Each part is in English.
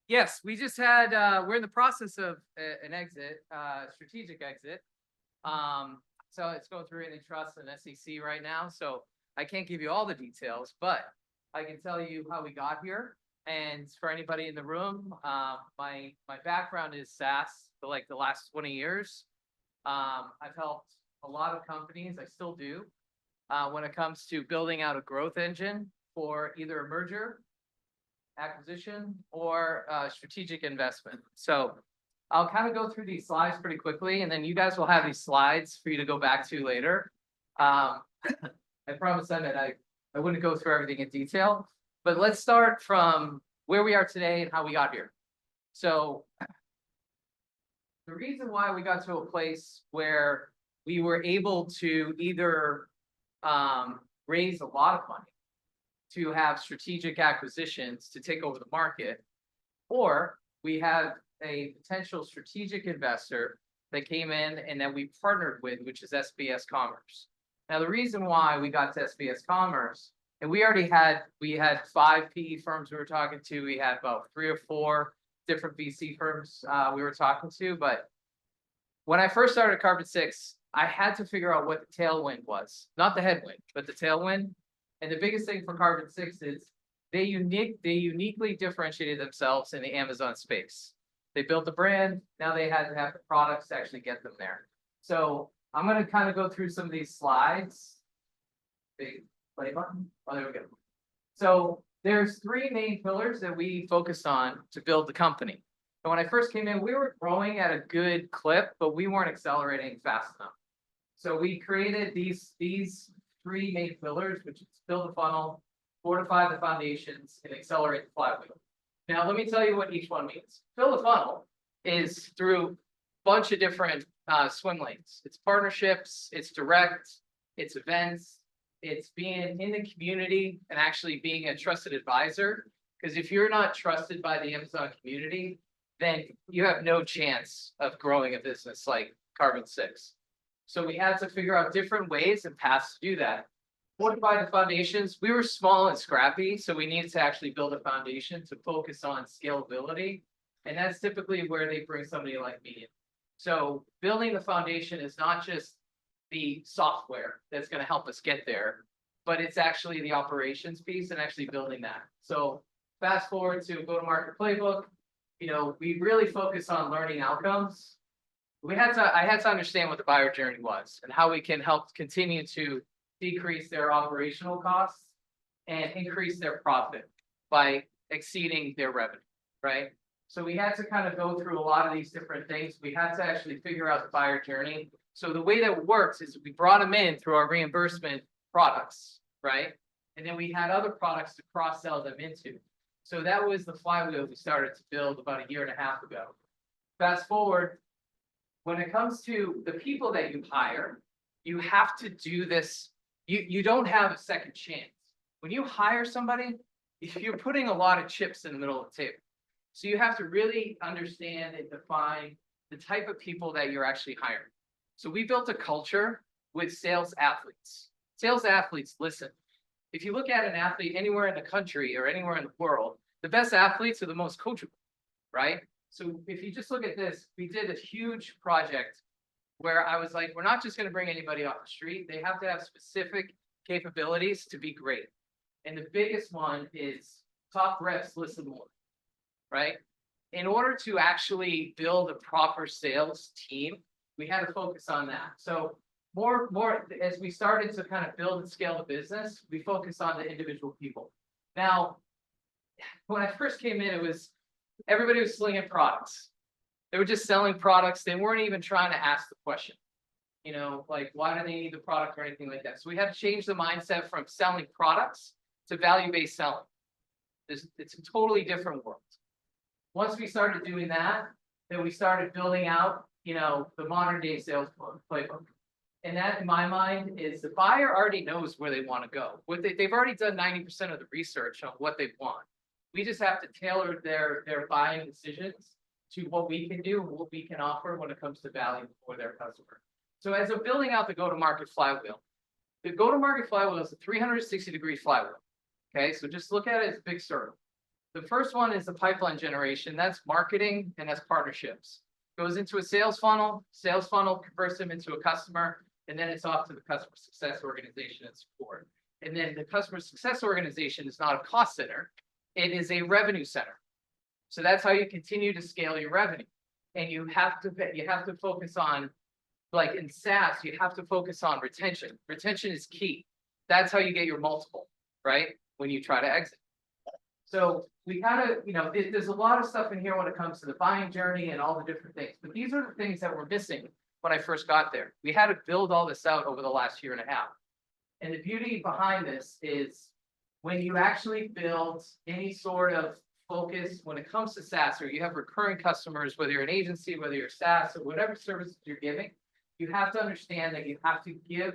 Yes, we just had, we're in the process of an exit, strategic exit. So it's going through antitrust and SEC right now. So I can't give you all the details, but I can tell you how we got here. And for anybody in the room, my background is SaaS for like the last 20 years. I've helped a lot of companies, I still do, when it comes to building out a growth engine for either a merger, acquisition, or strategic investment. So I'll kind of go through these slides pretty quickly, and then you guys will have these slides for you to go back to later. I promised them that I wouldn't go through everything in detail, but let's start from where we are today and how we got here. So the reason why we got to a place where we were able to either raise a lot of money to have strategic acquisitions to take over the market, or we have a potential strategic investor that came in and that we partnered with, which is SPS Commerce. Now, the reason why we got to SPS Commerce, and we had 5 PE firms we were talking to. We had about 3 or 4 different VC firms we were talking to. But when I first started Carbon6, I had to figure out what the tailwind was, not the headwind, but the tailwind. And the biggest thing for Carbon6 is they uniquely differentiated themselves in the Amazon space. They built a brand. Now they had to have the products to actually get them there. So I'm going to kind of go through some of these slides. Big play button. Oh, there we go. So there's 3 main pillars that we focused on to build the company. And when I first came in, we were growing at a good clip, but we weren't accelerating fast enough. So we created these 3 main pillars, which is build the funnel, fortify the foundations, and accelerate the flywheel. Now, let me tell you what each one means. Build the funnel is through a bunch of different swim lanes. It's partnerships, it's direct, it's events, it's being in the community and actually being a trusted advisor. Because if you're not trusted by the Amazon community, then you have no chance of growing a business like Carbon6. So we had to figure out different ways and paths to do that. Fortify the foundations. We were small and scrappy, so we needed to actually build a foundation to focus on scalability. And that's typically where they bring somebody like me in. So building the foundation is not just the software that's going to help us get there, but it's actually the operations piece and actually building that. So fast forward to go-to-market playbook. You know, we really focus on learning outcomes. I had to understand what the buyer journey was and how we can help continue to decrease their operational costs and increase their profit by exceeding their revenue, right? So we had to kind of go through a lot of these different things. We had to actually figure out the buyer journey. So the way that works is we brought them in through our reimbursement products, right? And then we had other products to cross-sell them into. So that was the flywheel we started to build about a 1.5 years ago. Fast forward, when it comes to the people that you hire, you have to do this. You don't have a second chance. When you hire somebody, you're putting a lot of chips in the middle of the table. So you have to really understand and define the type of people that you're actually hiring. So we built a culture with sales athletes. Sales athletes, listen, if you look at an athlete anywhere in the country or anywhere in the world, the best athletes are the most coachable, right? So if you just look at this, we did a huge project where I was like, we're not just going to bring anybody off the street. They have to have specific capabilities to be great. And the biggest one is top reps listen more, right? In order to actually build a proper sales team, we had to focus on that. So more as we started to kind of build and scale the business, we focused on the individual people. Now, when I first came in, everybody was slinging products. They were just selling products. They weren't even trying to ask the question, you know, like, why do they need the product or anything like that? So we had to change the mindset from selling products to value-based selling. It's a totally different world. Once we started doing that, then we started building out, you know, the modern day sales playbook. And that, in my mind, is the buyer already knows where they want to go. They've already done 90% of the research on what they want. We just have to tailor their buying decisions to what we can do, what we can offer when it comes to value for their customer. So as we're building out the go-to-market flywheel, the go-to-market flywheel is a 360-degree flywheel. Okay, so just look at it as a big circle. The first one is the pipeline generation. That's marketing and that's partnerships. Goes into a sales funnel converts them into a customer, and then it's off to the customer success organization and support. And then the customer success organization is not a cost center, it is a revenue center. So that's how you continue to scale your revenue. And you have to focus on, like in SaaS, you have to focus on retention. Retention is key. That's how you get your multiple, right? When you try to exit. So we kind of, there's a lot of stuff in here when it comes to the buying journey and all the different things, but these are the things that were missing when I first got there. We had to build all this out over the last year and a half. And the beauty behind this is when you actually build any sort of focus when it comes to SaaS, or you have recurring customers, whether you're an agency, whether you're SaaS, or whatever services you're giving, you have to understand that you have to give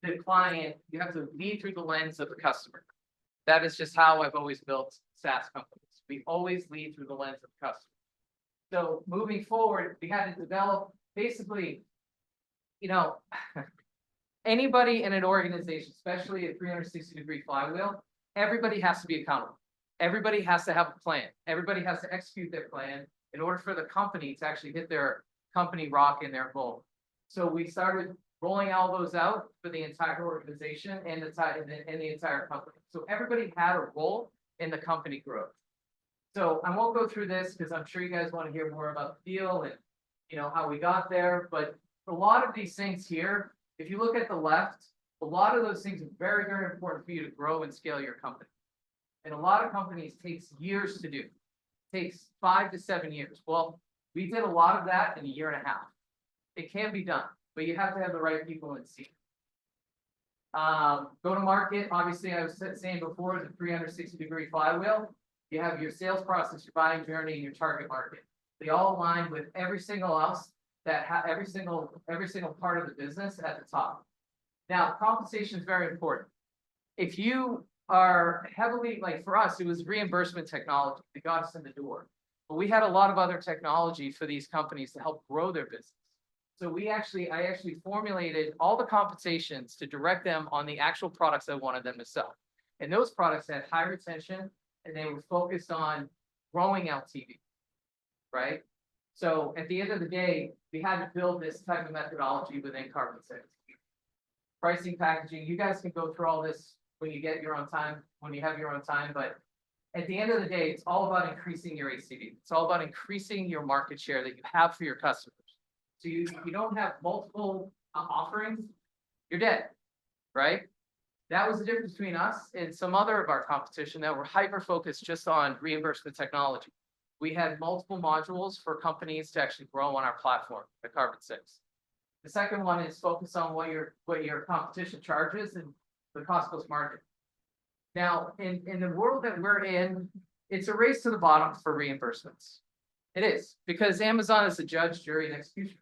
the client, you have to lead through the lens of the customer. That is just how I've always built SaaS companies. We always lead through the lens of the customer. So moving forward, we had to develop basically, anybody in an organization, especially a 360-degree flywheel, everybody has to be accountable. Everybody has to have a plan. Everybody has to execute their plan in order for the company to actually hit their company rock and their goal. So we started rolling all those out for the entire organization and the entire company. So everybody had a role in the company growth. So I won't go through this because I'm sure you guys want to hear more about the deal and how we got there. But a lot of these things here, if you look at the left, a lot of those things are very, very important for you to grow and scale your company. And a lot of companies takes years to do. It takes 5 to 7 years. Well, we did a lot of that in a year and a half. It can be done, but you have to have the right people in seat. Go to market, obviously I was saying before, the 360-degree flywheel. You have your sales process, your buying journey, and your target market. They all align with every single else every single part of the business at the top. Now, compensation is very important. If you are heavily, like for us, it was reimbursement technology that got us in the door. But we had a lot of other technology for these companies to help grow their business. So I actually formulated all the compensations to direct them on the actual products I wanted them to sell. And those products had high retention and they were focused on growing LTV, right? So at the end of the day, we had to build this type of methodology within Carbon6. Pricing, packaging, you guys can go through all this when you get your own time, when you have your own time, but at the end of the day, it's all about increasing your ACV. It's all about increasing your market share that you have for your customers. So you don't have multiple offerings, you're dead, right? That was the difference between us and some other of our competition that were hyper-focused just on reimbursement technology. We had multiple modules for companies to actually grow on our platform, the Carbon6. The second one is focus on what your competition charges and the cost plus margin. Now, in the world that we're in, it's a race to the bottom for reimbursements. It is, because Amazon is the judge, jury, and executioner.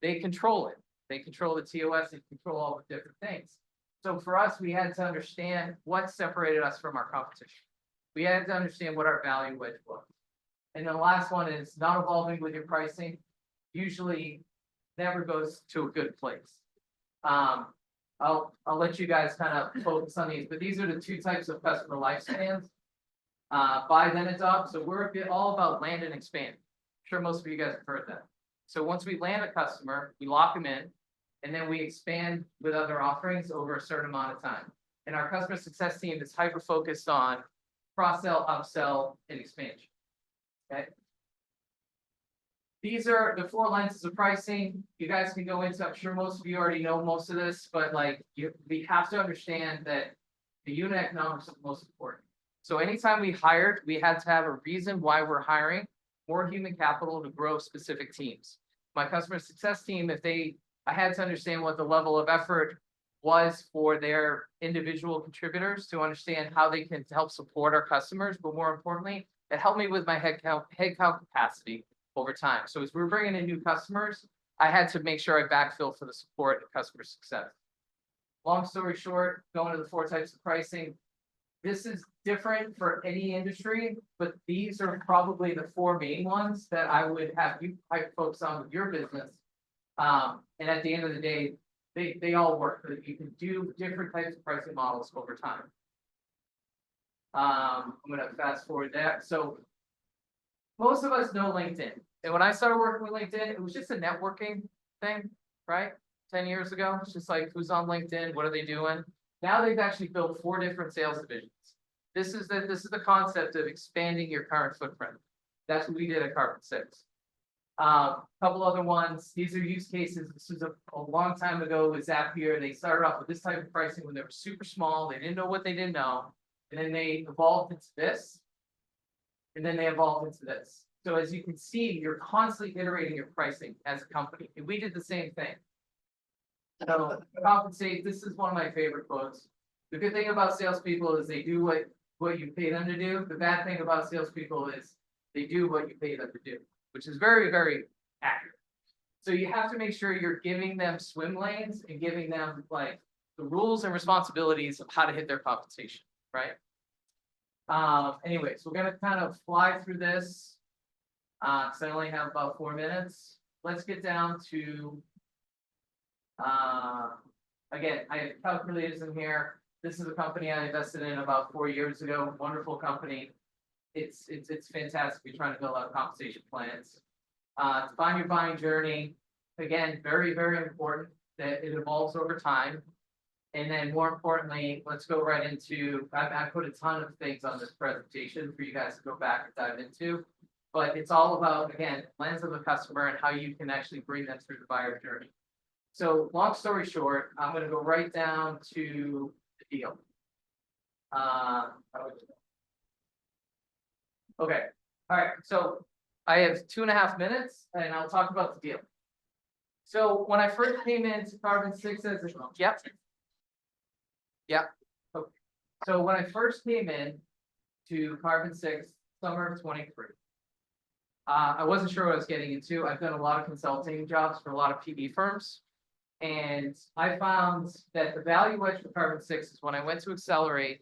They control it. They control the TOS, they control all the different things. So for us, we had to understand what separated us from our competition. We had to understand what our value wedge was. And the last one is not evolving with your pricing. Usually never goes to a good place. I'll let you guys kind of focus on these, but these are the two types of customer lifespans. Buy then adopt. So we're all about land and expand. I'm sure most of you guys have heard that. So once we land a customer, we lock them in, and then we expand with other offerings over a certain amount of time. And our customer success team is hyper-focused on cross-sell, upsell, and expansion. Okay. These are the 4 lenses of pricing. You guys can go into, I'm sure most of you already know most of this, but we have to understand that the unit economics is the most important. So anytime we hired, we had to have a reason why we're hiring more human capital to grow specific teams. My customer success team, I had to understand what the level of effort was for their individual contributors to understand how they can help support our customers, but more importantly, it helped me with my headcount capacity over time. So as we're bringing in new customers, I had to make sure I backfill for the support of customer success. Long story short, going to the 4 types of pricing. This is different for any industry, but these are probably the 4 main ones that I would have you focus on with your business. And at the end of the day, they all work. But you can do different types of pricing models over time. I'm gonna fast forward that. So most of us know LinkedIn. And when I started working with LinkedIn, it was just a networking thing, right? 10 years ago, it's just like, who's on LinkedIn? What are they doing? Now they've actually built 4 different sales divisions. This is the concept of expanding your current footprint. That's what we did at Carbon6. Couple other ones. These are use cases. This was a long time ago with Acquiror. They started off with this type of pricing when they were super small. They didn't know what they didn't know. And then they evolved into this. And then they evolved into this. So as you can see, you're constantly iterating your pricing as a company. And we did the same thing. So compensate, this is one of my favorite quotes. The good thing about salespeople is they do what you pay them to do. The bad thing about salespeople is they do what you pay them to do, which is very, very accurate. So you have to make sure you're giving them swim lanes and giving them like the rules and responsibilities of how to hit their compensation, right? Anyways, we're gonna kind of fly through this. Because I only have about 4 minutes. Let's get down to again, I have calculators in here. This is a company I invested in about 4 years ago. Wonderful company. It's fantastic. We're trying to build out compensation plans. Define your buying journey. Again, very, very important that it evolves over time. And then more importantly, let's go right into, I put a ton of things on this presentation for you guys to go back and dive into. But it's all about, again, lens of the customer and how you can actually bring them through the buyer journey. So long story short, I'm going to go right down to the deal. Okay. All right. So I have 2.5 minutes and I'll talk about the deal. So when I first came into Carbon6 as a, yep. Okay. So when I first came in to Carbon6, summer of 23, I wasn't sure what I was getting into. I've done a lot of consulting jobs for a lot of PE firms. And I found that the value wedge for Carbon6 is when I went to Accelerate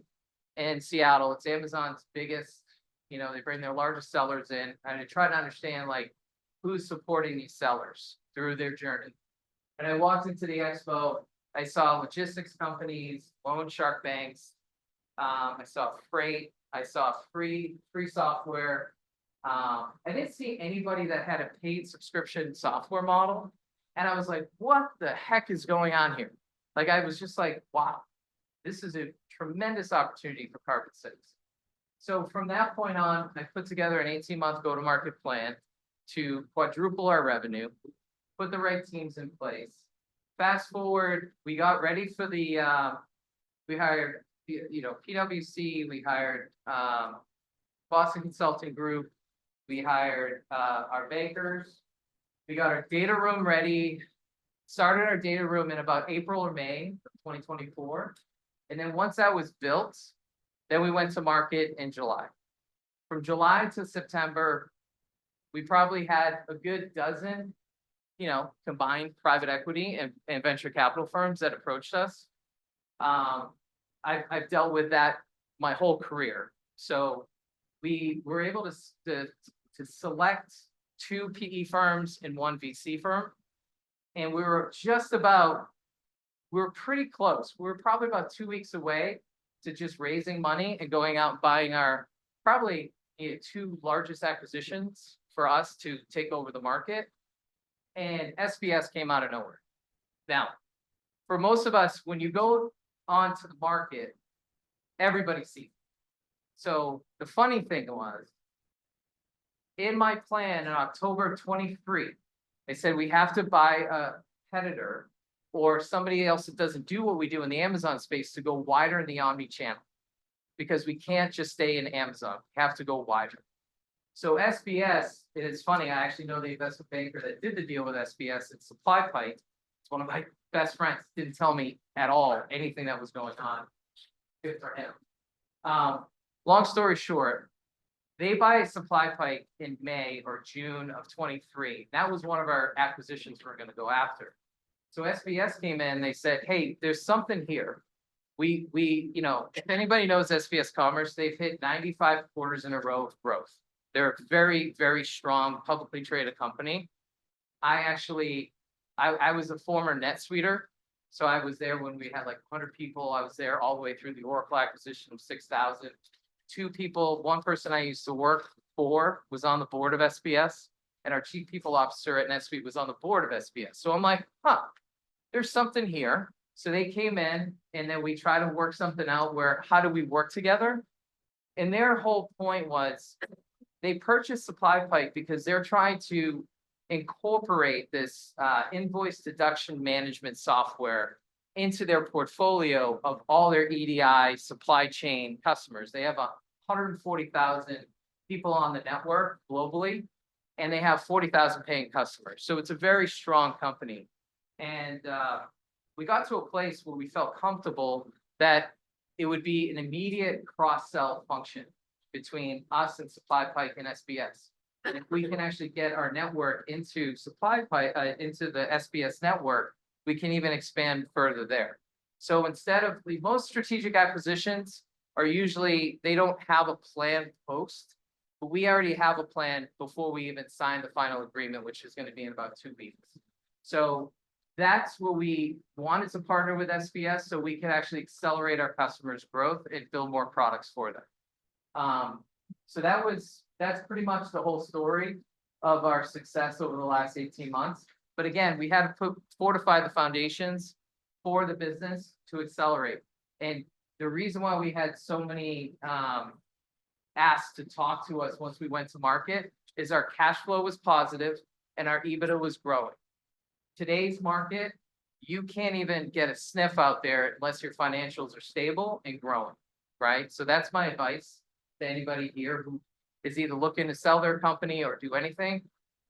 in Seattle. It's Amazon's biggest, they bring their largest sellers in. And I try to understand like who's supporting these sellers through their journey. And I walked into the expo. I saw logistics companies, loan shark banks. I saw freight. I saw free software. I didn't see anybody that had a paid subscription software model. And I was like, what the heck is going on here? Like, I was just like, wow, this is a tremendous opportunity for Carbon6. So from that point on, I put together an 18-month go-to-market plan to quadruple our revenue, put the right teams in place. Fast forward, we got ready for the, we hired, PwC, we hired Boston Consulting Group, we hired our bankers, we got our data room ready, started our data room in about April or May of 2024. And then once that was built, then we went to market in July. From July to September, we probably had a good dozen, combined private equity and venture capital firms that approached us. I've dealt with that my whole career. So we were able to select 2 PE firms and 1 VC firm. And we were pretty close. We were probably about 2 weeks away to just raising money and going out and buying our probably 2 largest acquisitions for us to take over the market. And SPS came out of nowhere. Now, for most of us, when you go onto the market, everybody sees it. So the funny thing was, in my plan in October of 23, they said we have to buy a competitor or somebody else that doesn't do what we do in the Amazon space to go wider in the omni-channel, because we can't just stay in Amazon. We have to go wider. So SPS, it's funny, I actually know the investment banker that did the deal with SPS. It's SupplyPike. It's one of my best friends. Didn't tell me at all anything that was going on. Good for him. Long story short, they buy SupplyPike in May or June of 23. That was one of our acquisitions we're going to go after. So SPS came in, they said, hey, there's something here. We, if anybody knows SPS Commerce, they've hit 95 quarters in a row of growth. They're a very, very strong publicly traded company. I was a former NetSuiter. So I was there when we had like 100 people. I was there all the way through the Oracle acquisition of 6,000. two people, one person I used to work for was on the board of SPS, and our chief people officer at NetSuite was on the board of SPS. So I'm like, huh, there's something here. So they came in and then we try to work something out where, how do we work together? And their whole point was they purchased SupplyPike because they're trying to incorporate this invoice deduction management software into their portfolio of all their EDI supply chain customers. They have 140,000 people on the network globally, and they have 40,000 paying customers. So it's a very strong company. And we got to a place where we felt comfortable that it would be an immediate cross-sell function between us and SupplyPike and SPS. And if we can actually get our network into SupplyPike, into the SPS network, we can even expand further there. So instead of the most strategic acquisitions are usually, they don't have a plan post, but we already have a plan before we even sign the final agreement, which is going to be in about 2 weeks. So that's where we wanted to partner with SPS so we can actually accelerate our customers' growth and build more products for them. So that's pretty much the whole story of our success over the last 18 months. But again, we had to fortify the foundations for the business to accelerate. And the reason why we had so many asked to talk to us once we went to market is our cash flow was positive and our EBITDA was growing. Today's market, you can't even get a sniff out there unless your financials are stable and growing, right? So that's my advice to anybody here who is either looking to sell their company or do anything.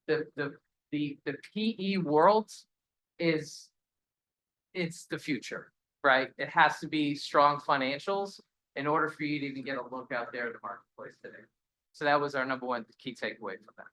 The PE world it's the future, right? It has to be strong financials in order for you to even get a look out there in the marketplace today. So that was our number one key takeaway from that.